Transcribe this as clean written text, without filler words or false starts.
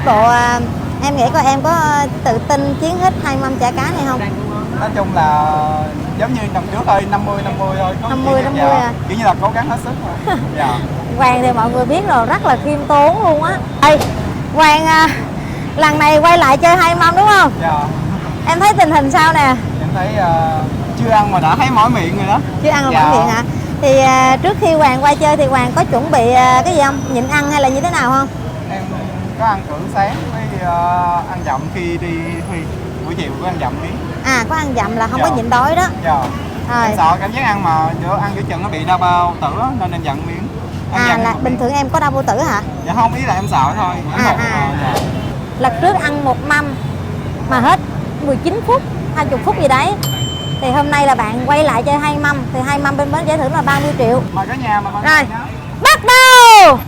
bộ em nghĩ coi em có tự tin chiến hết 2 mâm chả cá này không? Nói chung là giống như năm trước thôi, 50 thôi, có 50 à? Kiểu như là cố gắng hết sức rồi. Dạ. Hoàng thì mọi người biết rồi, rất là khiêm tốn luôn á. Ê, Hoàng lần này quay lại chơi 2 mâm đúng không? Dạ. Em thấy tình hình sao nè? Em thấy chưa ăn mà đã thấy mỏi miệng rồi đó. Chưa ăn là Dạ. mỏi miệng hả? Thì trước khi Hoàng qua chơi thì Hoàng có chuẩn bị cái gì không? Nhịn ăn hay là như thế nào không? Em có ăn cữ sáng với ăn dặm khi đi thi. Buổi chiều có ăn dặm miếng. À, có ăn dặm là không Dạ. có nhịn đói đó. Dạ. Rồi. Em sợ cảm giác ăn mà ăn giữa chừng nó bị đau bao tử á, nên em dặn miếng. Là bình thường em có đau bao tử hả? Dạ không, ý là em sợ thôi. Dạ. Lần trước ăn 1 mâm mà hết 19 phút, 20 phút gì đấy. Thì hôm nay là bạn quay lại chơi 2 mâm. Thì 2 mâm bên bến giải thưởng là 30 triệu. Mời cả nhà mà. Rồi, bắt đầu.